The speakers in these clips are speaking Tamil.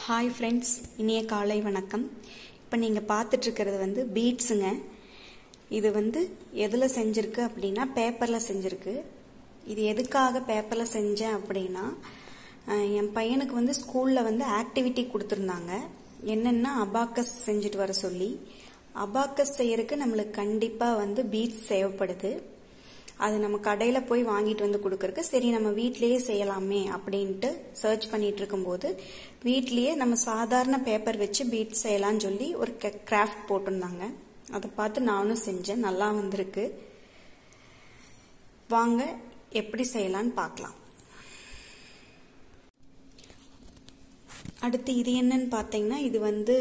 ஹாய் ஃப்ரெண்ட்ஸ், இனிய காலை வணக்கம். இப்போ நீங்கள் பார்த்துட்ருக்கிறது வந்து பீட்ஸுங்க. இது வந்து எதில் செஞ்சுருக்கு அப்படின்னா பேப்பரில் செஞ்சுருக்கு. இது எதுக்காக பேப்பரில் செஞ்சேன் அப்படின்னா, என் பையனுக்கு வந்து ஸ்கூலில் வந்து ஆக்டிவிட்டி கொடுத்துருந்தாங்க. என்னென்னா அபாக்கஸ் செஞ்சுட்டு வர சொல்லி. அபாக்கஸ் செய்யறதுக்கு நம்மளுக்கு கண்டிப்பாக வந்து பீட்ஸ் தேவைப்படுது. அது நம்ம கடையில் போய் வாங்கிட்டு வந்து கொடுக்கறக்கு சரி நம்ம வீட்லேயே செய்யலாமே அப்படின்ட்டு சர்ச் பண்ணிட்டு இருக்கும்போது வீட்லேயே நம்ம சாதாரண பேப்பர் வச்சு பீட்ஸ் செய்யலாம்னு சொல்லி ஒரு கிராஃப்ட் போட்டிருந்தாங்க. அதை பார்த்து நானும் செஞ்சேன். நல்லா வந்திருக்கு. வாங்க எப்படி செய்யலான்னு பார்க்கலாம். அடுத்து இது என்னன்னு பார்த்தீங்கன்னா, இது வந்து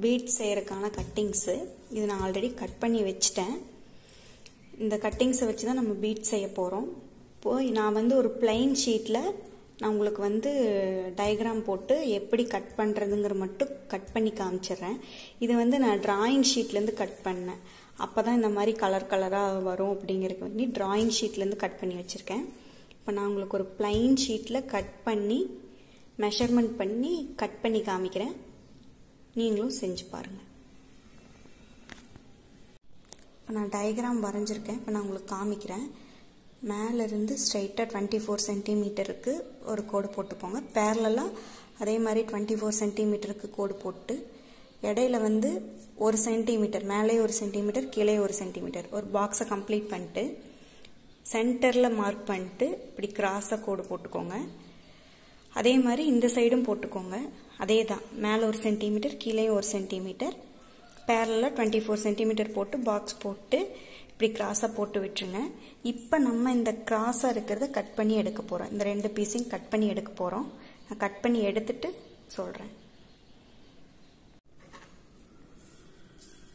பீட்ஸ் செய்யறதுக்கான கட்டிங்ஸு. இது நான் ஆல்ரெடி கட் பண்ணி வச்சிட்டேன். இந்த கட்டிங்ஸை வச்சு தான் நம்ம பீட் செய்ய போகிறோம். இப்போது நான் வந்து ஒரு பிளைன் ஷீட்டில் நான் உங்களுக்கு வந்து டயக்ராம் போட்டு எப்படி கட் பண்ணுறதுங்கிற மட்டும் கட் பண்ணி காமிச்சிடுறேன். இது வந்து நான் டிராயிங் ஷீட்லேருந்து கட் பண்ணேன். அப்போ தான் இந்த மாதிரி கலர் கலராக வரும் அப்படிங்கிறதுக்கு வேண்டி டிராயிங் ஷீட்லேருந்து கட் பண்ணி வச்சுருக்கேன். இப்போ நான் உங்களுக்கு ஒரு பிளைன் ஷீட்டில் கட் பண்ணி மெஷர்மெண்ட் பண்ணி கட் பண்ணி காமிக்கிறேன். நீங்களும் செஞ்சு பாருங்கள். நான் டயக்ராம் வரைஞ்சிருக்கேன். இப்போ நான் உங்களுக்கு காமிக்கிறேன். மேலேருந்து ஸ்ட்ரைட்டாக 24 சென்டிமீட்டருக்கு ஒரு கோடு போட்டுக்கோங்க. பேரலாக அதே மாதிரி 24 சென்டிமீட்டருக்கு கோடு போட்டு இடையில வந்து 1 சென்டிமீட்டர், மேலே 1 சென்டிமீட்டர், கீழே 1 சென்டிமீட்டர் ஒரு பாக்ஸை கம்ப்ளீட் பண்ணிட்டு சென்டரில் மார்க் பண்ணிட்டு இப்படி கிராஸாக கோடு போட்டுக்கோங்க. அதே மாதிரி இந்த சைடும் போட்டுக்கோங்க. அதே தான், மேலே 1 சென்டிமீட்டர், கீழே 1 சென்டிமீட்டர், பேரலாக 24 சென்டிமீட்டர் போட்டு பாக்ஸ் போட்டு இப்படி கிராஸாக போட்டு விட்டுருங்க. இப்போ நம்ம இந்த கிராஸாக இருக்கிறத கட் பண்ணி எடுக்க போகிறோம். இந்த 2 பீஸையும் கட் பண்ணி எடுக்க போகிறோம். நான் கட் பண்ணி எடுத்துட்டு சொல்கிறேன்.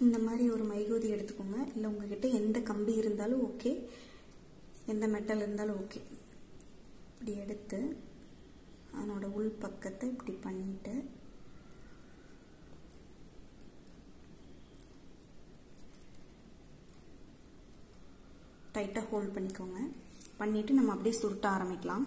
இந்த மாதிரி ஒரு மைகூதி எடுத்துக்கோங்க. இல்லை உங்ககிட்ட எந்த கம்பி இருந்தாலும் ஓகே, எந்த மெட்டல் இருந்தாலும் ஓகே. இப்படி எடுத்து அதனோட உள் பக்கத்தை இப்படி பண்ணிட்டு டைட்டாக ஹோல்ட் பண்ணிக்கோங்க. பண்ணிவிட்டு நம்ம அப்படியே சுருட்ட ஆரம்பிக்கலாம்.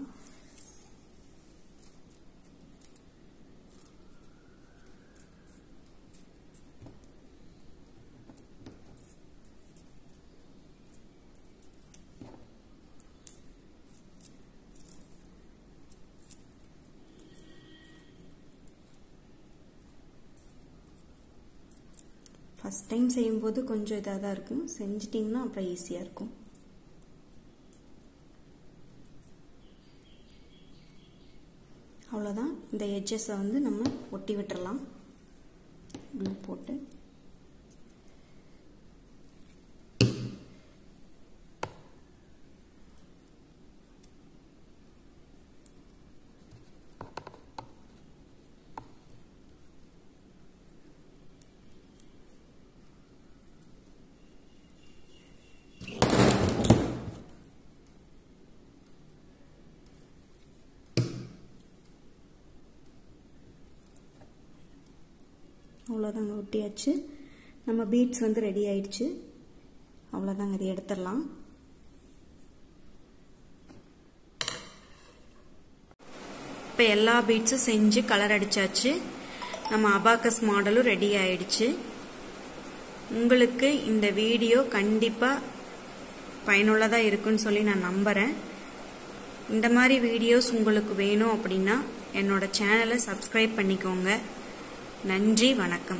ஃபஸ்ட் டைம் செய்யும்போது கொஞ்சம் இதாக தான் இருக்கும். செஞ்சிட்டிங்கன்னா அப்புறம் ஈஸியாக இருக்கும். அவ்வளோதான். இந்த எட்ஜஸை வந்து நம்ம ஒட்டி விட்டுறலாம் க்ளூ போட்டு. அவ்வளோதாங்க, ஒட்டியாச்சு. நம்ம பீட்ஸ் வந்து ரெடி ஆயிடுச்சு. அவ்வளோதாங்க, இதை எடுத்துடலாம். இப்போ எல்லா பீட்ஸும் செஞ்சு கலர் அடிச்சாச்சு. நம்ம அபாக்கஸ் மாடலும் ரெடி ஆயிடுச்சு. உங்களுக்கு இந்த வீடியோ கண்டிப்பாக பயனுள்ளதாக இருக்குன்னு சொல்லி நான் நம்புகிறேன். இந்த மாதிரி வீடியோஸ் உங்களுக்கு வேணும் அப்படின்னா என்னோட சேனலை சப்ஸ்கிரைப் பண்ணிக்கோங்க. நன்றி, வணக்கம்.